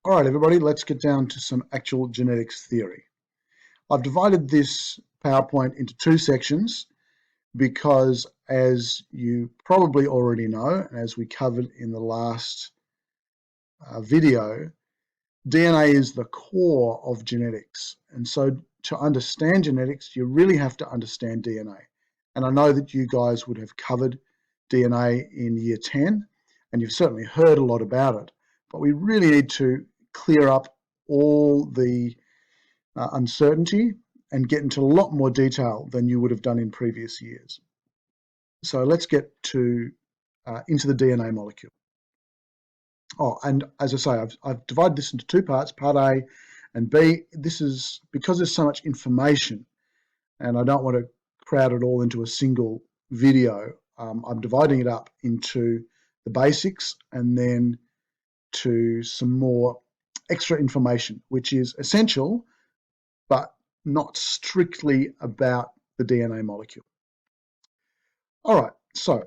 All right, everybody, let's get down to some actual genetics theory. I've divided this PowerPoint into two sections because, as you probably already know, and as we covered in the last video, DNA is the core of genetics. And so to understand genetics, you really have to understand DNA. And I know that you guys would have covered DNA in year 10, and you've certainly heard a lot about it, but we really need to clear up all the uncertainty and get into a lot more detail than you would have done in previous years. So let's get into the DNA molecule. Oh, and as I say, I've divided this into two parts, part A and B. This is because there's so much information and I don't want to crowd it all into a single video. I'm dividing it up into the basics and then to some more extra information, which is essential, but not strictly about the DNA molecule. All right, so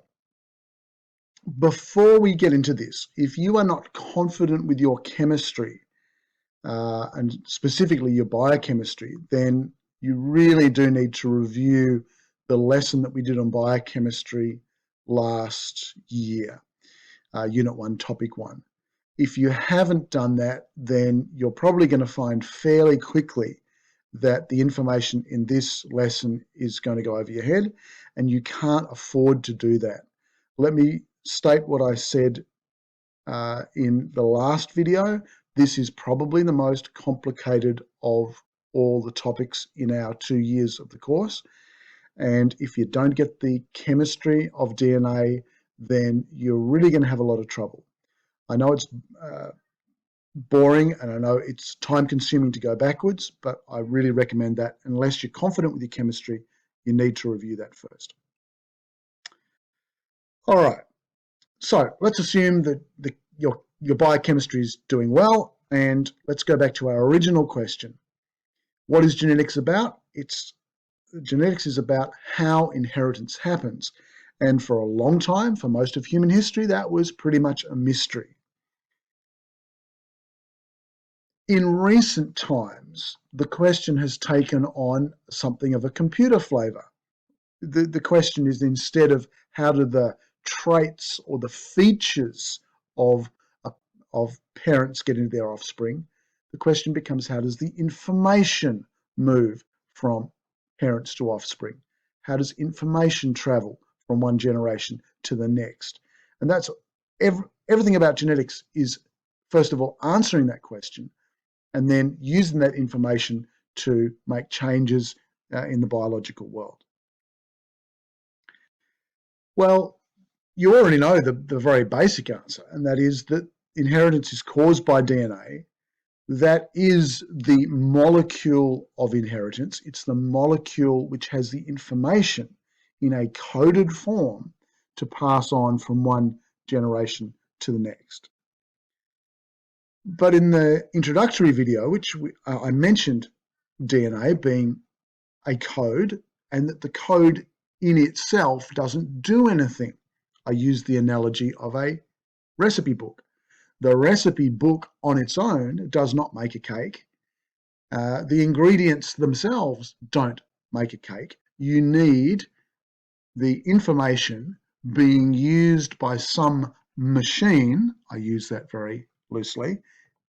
before we get into this, if you are not confident with your chemistry, and specifically your biochemistry, then you really do need to review the lesson that we did on biochemistry last year, Unit 1, Topic 1. If you haven't done that, then you're probably going to find fairly quickly that the information in this lesson is going to go over your head, and you can't afford to do that. Let me state what I said in the last video. This is probably the most complicated of all the topics in our 2 years of the course. And if you don't get the chemistry of DNA, then you're really going to have a lot of trouble. I know it's boring and I know it's time consuming to go backwards, but I really recommend that unless you're confident with your chemistry, you need to review that first. All right, so let's assume that your biochemistry is doing well, and let's go back to our original question. What is genetics about? Genetics is about how inheritance happens, and for a long time, for most of human history, that was pretty much a mystery. In recent times, the question has taken on something of a computer flavor. The question is, instead of how do the traits or the features of parents get into their offspring, the question becomes, how does the information move from parents to offspring? How does information travel from one generation to the next? And that's everything about genetics is, first of all, answering that question and then using that information to make changes in the biological world. Well, you already know the very basic answer, and that is that inheritance is caused by DNA. That is the molecule of inheritance. It's the molecule which has the information in a coded form to pass on from one generation to the next. But in the introductory video, which I mentioned DNA being a code, and that the code in itself doesn't do anything. I used the analogy of a recipe book. The recipe book on its own does not make a cake. The ingredients themselves don't make a cake. You need the information being used by some machine. I use that very loosely.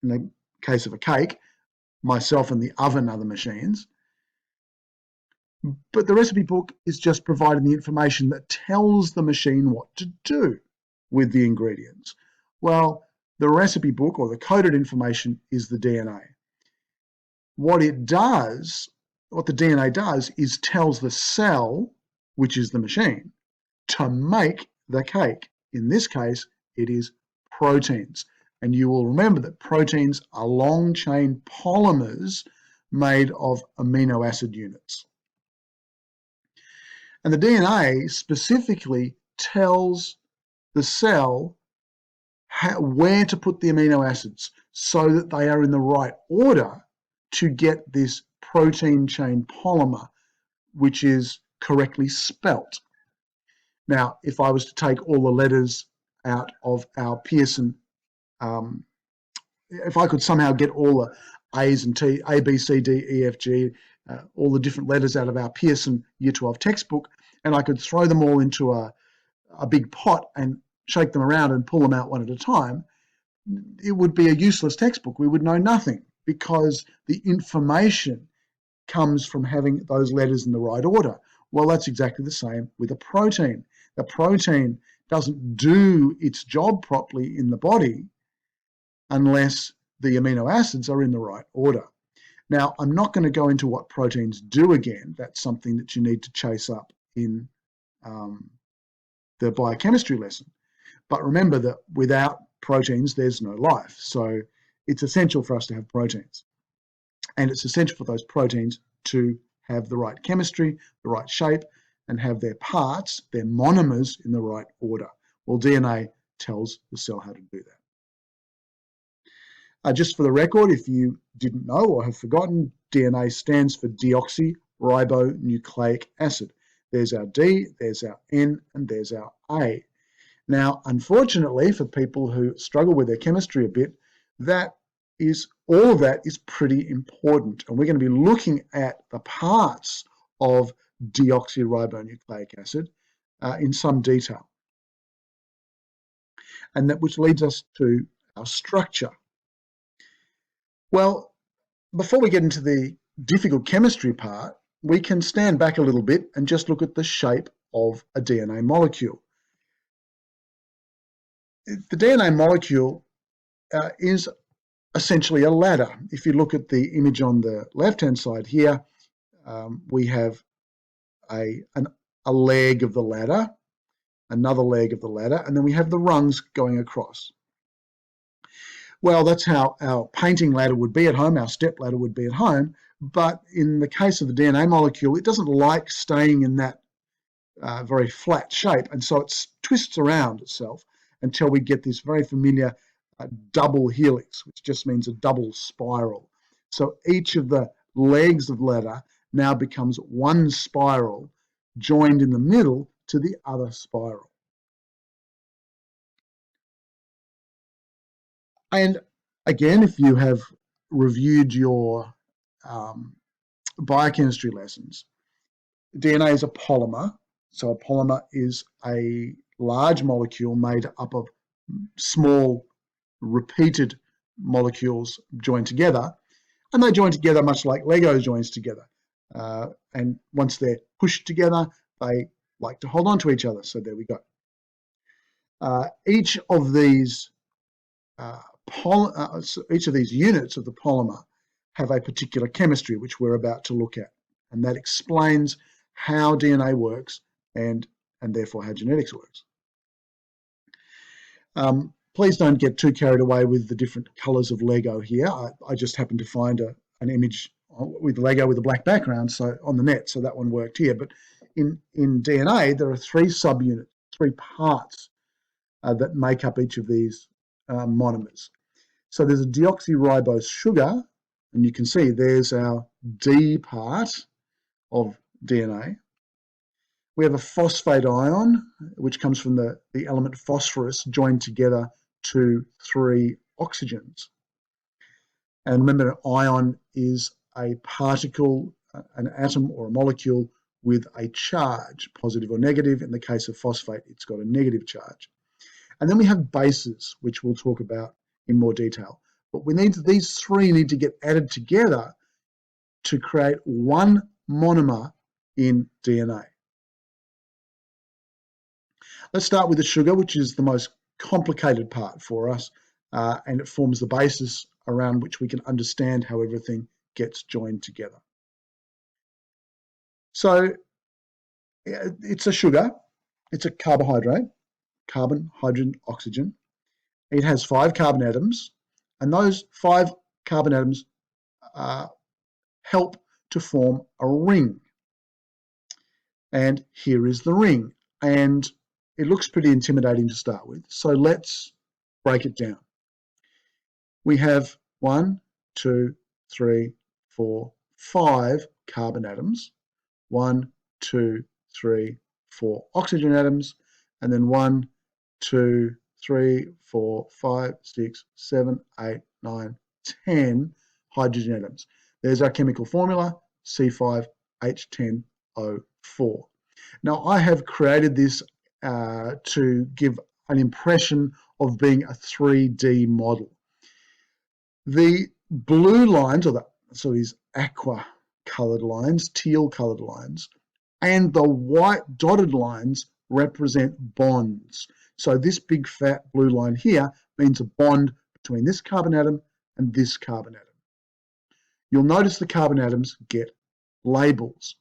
In the case of a cake, myself and the oven are the machines. But the recipe book is just providing the information that tells the machine what to do with the ingredients. Well, the recipe book, or the coded information, is the DNA. What the DNA does is tells the cell, which is the machine, to make the cake. In this case, it is proteins. And you will remember that proteins are long-chain polymers made of amino acid units. And the DNA specifically tells the cell where to put the amino acids so that they are in the right order to get this protein chain polymer, which is correctly spelt. Now, if I was to take all the letters out of our Pearson if I could somehow get all the A's and T, A, B, C, D, E, F, G, all the different letters out of our Pearson Year 12 textbook, and I could throw them all into a big pot and shake them around and pull them out one at a time, it would be a useless textbook. We would know nothing, because the information comes from having those letters in the right order. Well, that's exactly the same with a protein. The protein doesn't do its job properly in the body unless the amino acids are in the right order. Now, I'm not going to go into what proteins do again. That's something that you need to chase up in the biochemistry lesson. But remember that without proteins, there's no life. So it's essential for us to have proteins. And it's essential for those proteins to have the right chemistry, the right shape, and have their parts, their monomers, in the right order. Well, DNA tells the cell how to do that. Just for the record, if you didn't know or have forgotten, DNA stands for deoxyribonucleic acid. There's our D, there's our N, and there's our A. Now, unfortunately, for people who struggle with their chemistry a bit, all of that is pretty important. And we're going to be looking at the parts of deoxyribonucleic acid in some detail. And that which leads us to our structure. Well, before we get into the difficult chemistry part, we can stand back a little bit and just look at the shape of a DNA molecule. The DNA molecule is essentially a ladder. If you look at the image on the left-hand side here, we have a leg of the ladder, another leg of the ladder, and then we have the rungs going across. Well, that's how our painting ladder would be at home, our step ladder would be at home, but in the case of the DNA molecule, it doesn't like staying in that very flat shape, and so it twists around itself until we get this very familiar double helix, which just means a double spiral. So each of the legs of the ladder now becomes one spiral joined in the middle to the other spiral. And again, if you have reviewed your biochemistry lessons, DNA is a polymer. So a polymer is a large molecule made up of small repeated molecules joined together, and they join together much like Lego joins together. And once they're pushed together, they like to hold on to each other. So there we go. Each of these units of the polymer have a particular chemistry, which we're about to look at, and that explains how DNA works and therefore how genetics works. Please don't get too carried away with the different colors of Lego here. I just happened to find an image with Lego with a black background on the net, so that one worked here. But in DNA, there are three subunits, three parts that make up each of these monomers. So there's a deoxyribose sugar, and you can see there's our D part of DNA. We have a phosphate ion, which comes from the element phosphorus joined together to 3 oxygens. And remember, an ion is a particle, an atom or a molecule with a charge, positive or negative. In the case of phosphate, it's got a negative charge. And then we have bases, which we'll talk about in more detail. But these three need to get added together to create one monomer in DNA. Let's start with the sugar, which is the most complicated part for us, and it forms the basis around which we can understand how everything gets joined together. So it's a sugar, it's a carbohydrate, carbon, hydrogen, oxygen. It has 5 carbon atoms, and those 5 carbon atoms help to form a ring. And here is the ring. And it looks pretty intimidating to start with, so let's break it down. We have 1, 2, 3, 4, 5 carbon atoms, 1, 2, 3, 4 oxygen atoms, and then 1, 2, 3, 4, 5, 6, 7, 8, 9, 10 hydrogen atoms. There's our chemical formula, C5H10O4. Now, I have created this to give an impression of being a 3D model. The blue lines, so these aqua colored lines, teal colored lines, and the white dotted lines represent bonds. So this big fat blue line here means a bond between this carbon atom and this carbon atom. You'll notice the carbon atoms get labels.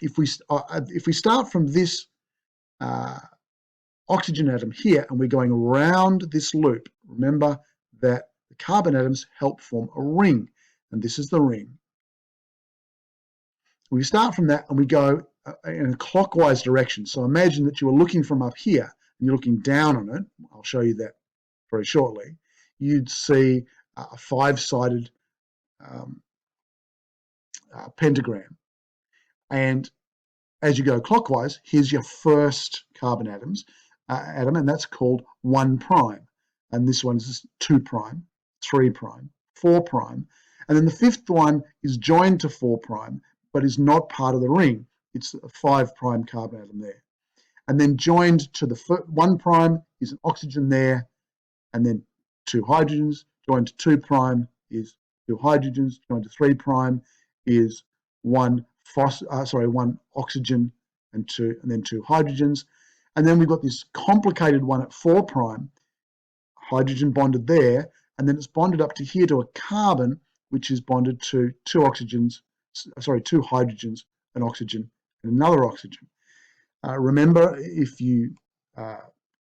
If we start from this oxygen atom here and we're going around this loop, remember that the carbon atoms help form a ring, and this is the ring. We start from that and we go in a clockwise direction. So imagine that you are looking from up here and you're looking down on it. I'll show you that very shortly. You'd see a five-sided pentagram. And as you go clockwise, here's your first carbon atom, and that's called 1'. And this one's 2', 3', 4'. And then the fifth one is joined to 4', but is not part of the ring. It's a 5' carbon atom there. And then joined to the 1' is an oxygen there, and then 2 hydrogens. Joined to 2' is 2 hydrogens. Joined to 3' is one oxygen and then 2 hydrogens. And then we've got this complicated one at 4', hydrogen bonded there, and then it's bonded up to here to a carbon, which is bonded to 2 hydrogens, an oxygen, and another oxygen. Remember, if you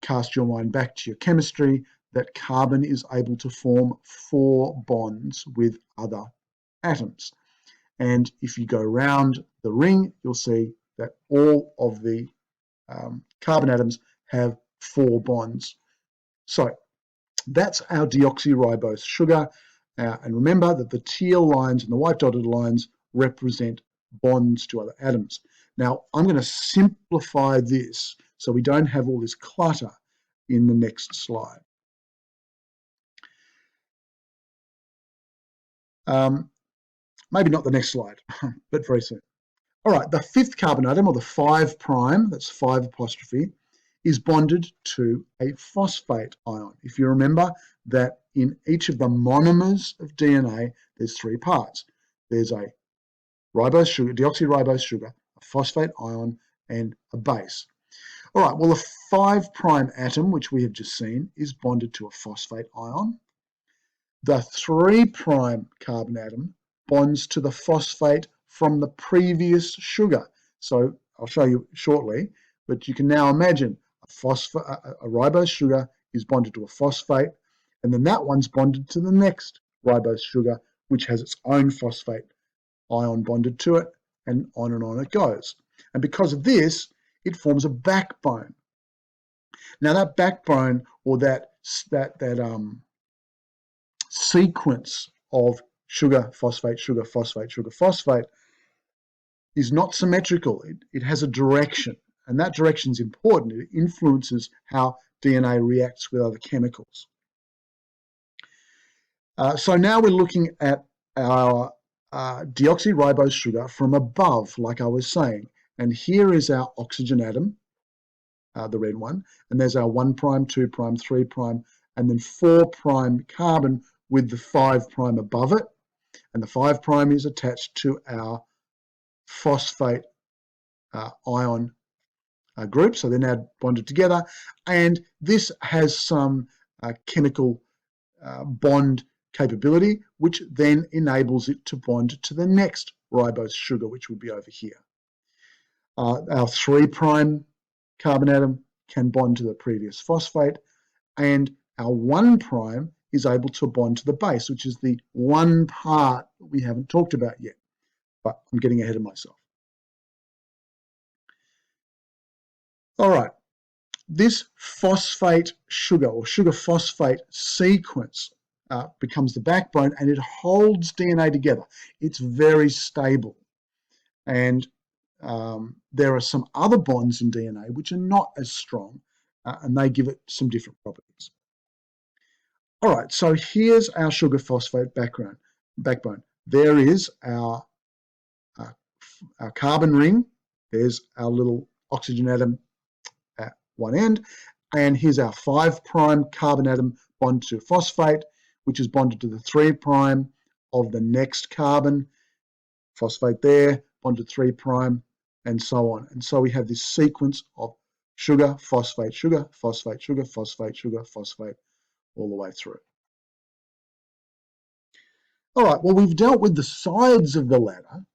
cast your mind back to your chemistry, that carbon is able to form 4 bonds with other atoms. And if you go around the ring, you'll see that all of the carbon atoms have 4 bonds. So that's our deoxyribose sugar. And remember that the teal lines and the white dotted lines represent bonds to other atoms. Now, I'm going to simplify this so we don't have all this clutter in the next slide. Maybe not the next slide, but very soon. All right, the fifth carbon atom, or the 5', that's 5 apostrophe, is bonded to a phosphate ion. If you remember that in each of the monomers of DNA, there's 3 parts. There's a ribose sugar, deoxyribose sugar, a phosphate ion, and a base. All right, well, the 5' atom, which we have just seen, is bonded to a phosphate ion. The 3' carbon atom bonds to the phosphate from the previous sugar. So I'll show you shortly, but you can now imagine a ribose sugar is bonded to a phosphate, and then that one's bonded to the next ribose sugar, which has its own phosphate ion bonded to it, and on it goes. And because of this, it forms a backbone. Now that backbone, or that sequence of sugar, phosphate, sugar, phosphate, sugar, phosphate, is not symmetrical. It has a direction, and that direction is important. It influences how DNA reacts with other chemicals. So now we're looking at our deoxyribose sugar from above, like I was saying. And here is our oxygen atom, the red one, and there's our 1', 2', 3', and then 4' carbon with the 5' above it. And the 5' is attached to our phosphate ion group, so they're now bonded together, and this has some chemical bond capability, which then enables it to bond to the next ribose sugar, which would be over here. Our 3' carbon atom can bond to the previous phosphate, and our 1' is able to bond to the base, which is the one part that we haven't talked about yet, but I'm getting ahead of myself. All right, this phosphate sugar, or sugar phosphate sequence, becomes the backbone, and it holds DNA together. It's very stable. And there are some other bonds in DNA which are not as strong, and they give it some different properties. All right, so here's our sugar phosphate backbone. There is our carbon ring. There's our little oxygen atom at one end, and here's our 5' carbon atom bonded to phosphate, which is bonded to the 3' of the next carbon. Phosphate there, bonded to 3', and so on. And so we have this sequence of sugar, phosphate, sugar, phosphate, sugar, phosphate, sugar, phosphate, all the way through. All right, well, we've dealt with the sides of the ladder,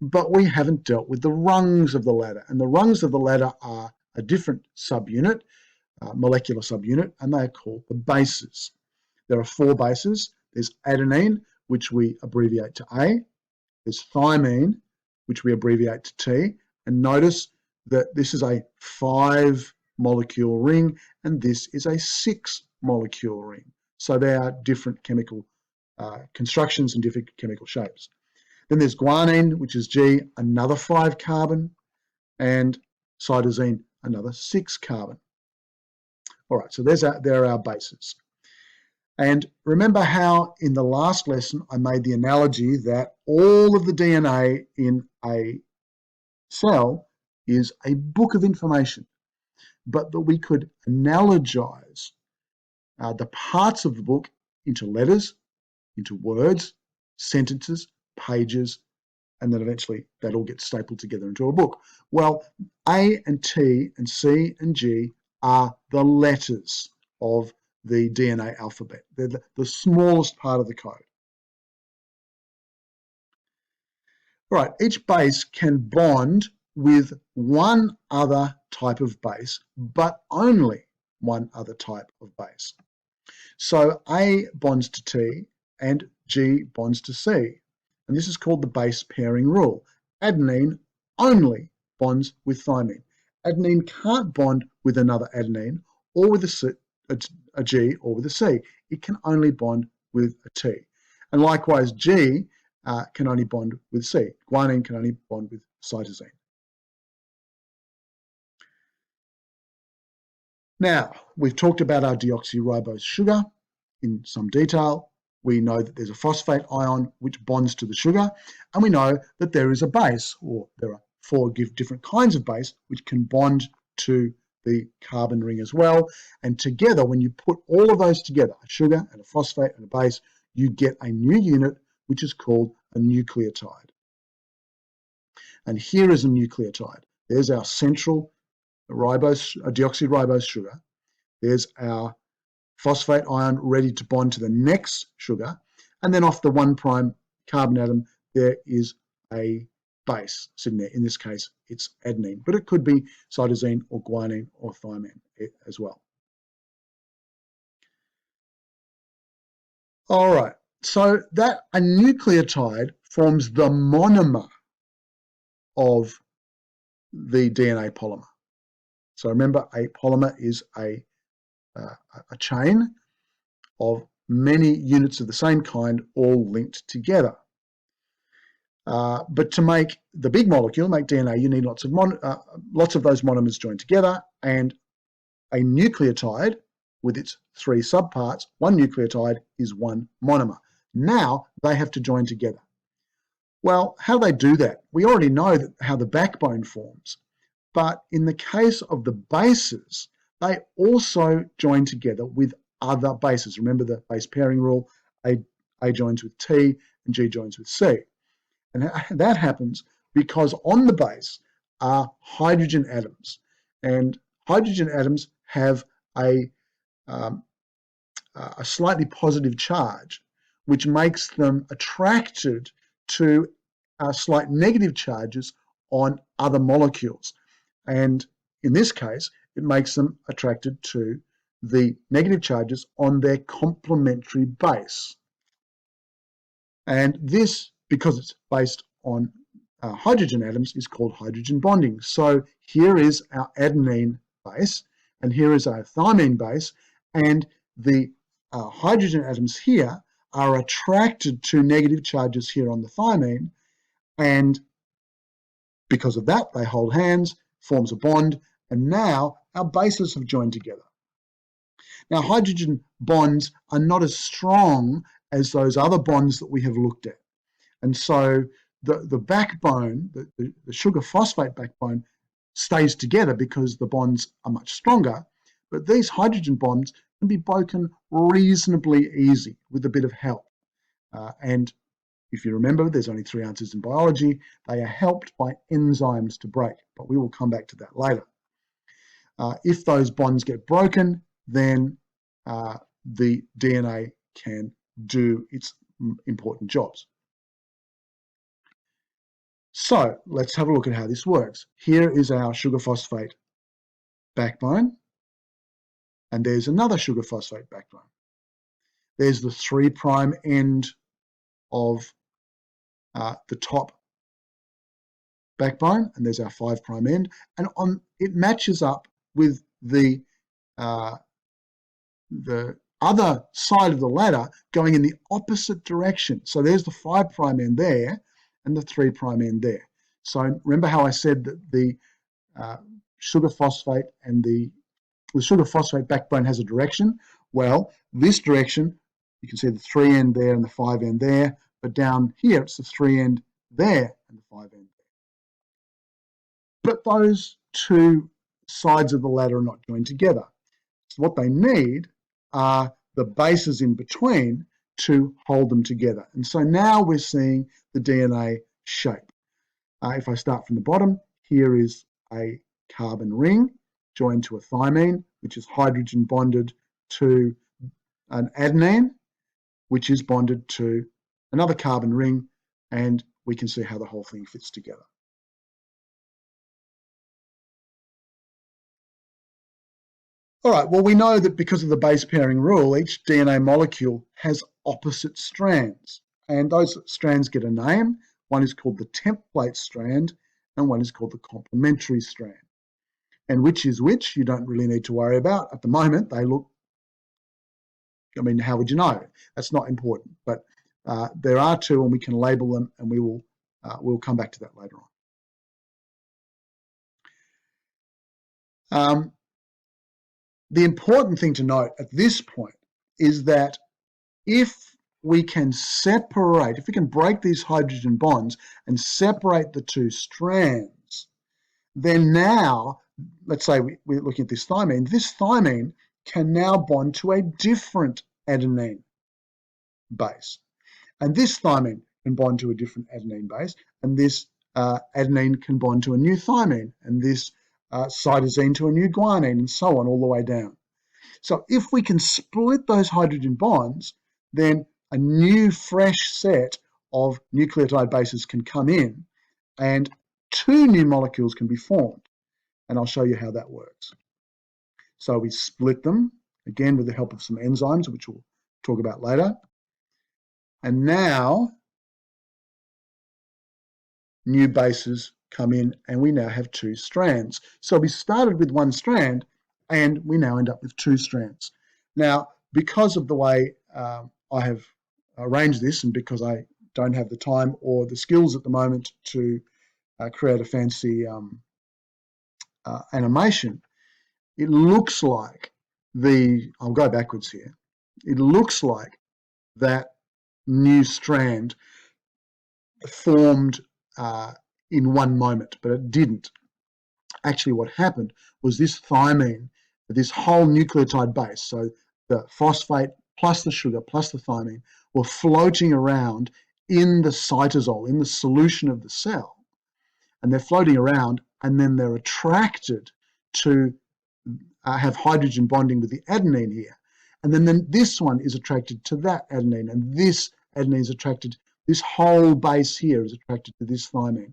but we haven't dealt with the rungs of the ladder. And the rungs of the ladder are a different subunit, molecular subunit, and they are called the bases. There are 4 bases. There's adenine, which we abbreviate to A. There's thymine, which we abbreviate to T. And notice that this is a 5-molecule ring, and this is a 6-molecule ring. So they are different chemical constructions and different chemical shapes. Then there's guanine, which is G, another 5 carbon, and cytosine, another 6 carbon. All right, so there are our bases. And remember how in the last lesson I made the analogy that all of the DNA in a cell is a book of information, but that we could analogize the parts of the book into letters, into words, sentences, pages, and then eventually that all gets stapled together into a book. Well, A and T and C and G are the letters of the DNA alphabet. They're the smallest part of the code. All right, each base can bond with one other type of base, but only one other type of base. So A bonds to T and G bonds to C. And this is called the base pairing rule. Adenine only bonds with thymine. Adenine can't bond with another adenine or with a G or with a C. It can only bond with a T. And likewise, G can only bond with C. Guanine can only bond with cytosine. Now, we've talked about our deoxyribose sugar in some detail. We know that there's a phosphate ion which bonds to the sugar, and we know that there is a base, or there are 4 different kinds of base which can bond to the carbon ring as well. And together, when you put all of those together, a sugar and a phosphate and a base, you get a new unit which is called a nucleotide. And here is a nucleotide. There's our central deoxyribose sugar. There's our phosphate ion ready to bond to the next sugar, and then off the 1' carbon atom there is a base sitting there. In this case it's adenine, but it could be cytosine or guanine or thymine as well. All right, so that a nucleotide forms the monomer of the DNA polymer. So remember, a polymer is a chain of many units of the same kind all linked together. But to make the big molecule, make DNA, you need lots of those monomers joined together, and a nucleotide with its 3 subparts, one nucleotide is one monomer. Now they have to join together. Well, how do they do that? We already know how the backbone forms, but in the case of the bases, they also join together with other bases. Remember the base pairing rule, A joins with T and G joins with C. And that happens because on the base are hydrogen atoms, and hydrogen atoms have a slightly positive charge, which makes them attracted to slight negative charges on other molecules. And in this case, it makes them attracted to the negative charges on their complementary base. And this, because it's based on hydrogen atoms, is called hydrogen bonding. So here is our adenine base, and here is our thymine base, and the hydrogen atoms here are attracted to negative charges here on the thymine, and because of that, they hold hands, forms a bond, and now our bases have joined together. Now, hydrogen bonds are not as strong as those other bonds that we have looked at. And so the backbone, the sugar phosphate backbone, stays together because the bonds are much stronger. But these hydrogen bonds can be broken reasonably easy with a bit of help. And if you remember, there's only 3 answers in biology. They are helped by enzymes to break, but we will come back to that later. If those bonds get broken, then the DNA can do its important jobs. So let's have a look at how this works. Here is our sugar phosphate backbone, and there's another sugar phosphate backbone. There's the 3' end of the top backbone, and there's our 5' end, and it matches up with the other side of the ladder going in the opposite direction. So there's the 5' end there and the 3' end there. So remember how I said that the sugar phosphate and the sugar phosphate backbone has a direction? Well, this direction, you can see the 3' end there and the 5' end there, but down here it's the 3' end there and the 5' end there. But those two sides of the ladder are not joined together. So what they need are the bases in between to hold them together. And so now we're seeing the DNA shape. If I start from the bottom, here is a carbon ring joined to a thymine, which is hydrogen bonded to an adenine, which is bonded to another carbon ring, and we can see how the whole thing fits together. All right, well, we know that because of the base pairing rule, each DNA molecule has opposite strands, and those strands get a name. One is called the template strand, and one is called the complementary strand. And which is which, you don't really need to worry about. At the moment, they look, I mean, how would you know? That's not important, but there are two, and we can label them, and we'll come back to that later on. The important thing to note at this point is that if we can separate, if we can break these hydrogen bonds and separate the two strands, then now, let's say we're looking at this thymine can now bond to a different adenine base. And this thymine can bond to a different adenine base, and this adenine can bond to a new thymine, and this cytosine to a new guanine, and so on all the way down. So if we can split those hydrogen bonds, then a new fresh set of nucleotide bases can come in, and 2 new molecules can be formed. And I'll show you how that works. So we split them, again with the help of some enzymes, which we'll talk about later. And now new bases come in, and we now have 2 strands. So we started with 1 strand, and we now end up with 2 strands. Now, because of the way I have arranged this, and because I don't have the time or the skills at the moment to create a fancy animation, it looks like I'll go backwards here. It looks like that new strand formed in one moment, but it didn't. Actually, what happened was this thymine, this whole nucleotide base, so the phosphate plus the sugar plus the thymine, were floating around in the cytosol, in the solution of the cell. And they're floating around, and then they're attracted to have hydrogen bonding with the adenine here. And then this one is attracted to that adenine, and this adenine is attracted, this whole base here is attracted to this thymine.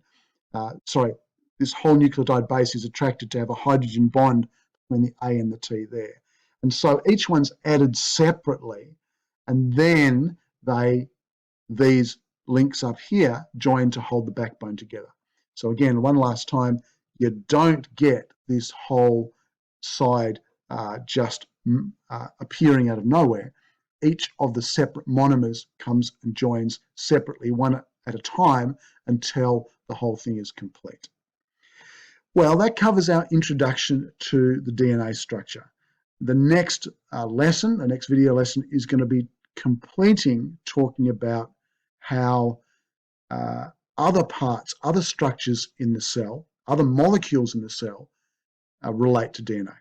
This whole nucleotide base is attracted to have a hydrogen bond between the A and the T there. And so each one's added separately, and then these links up here join to hold the backbone together. So again, one last time, you don't get this whole side just appearing out of nowhere. Each of the separate monomers comes and joins separately, one at a time, until the whole thing is complete. Well, that covers our introduction to the DNA structure. The next lesson, the next video lesson, is going to be completing talking about how other parts, other structures in the cell, other molecules in the cell relate to DNA.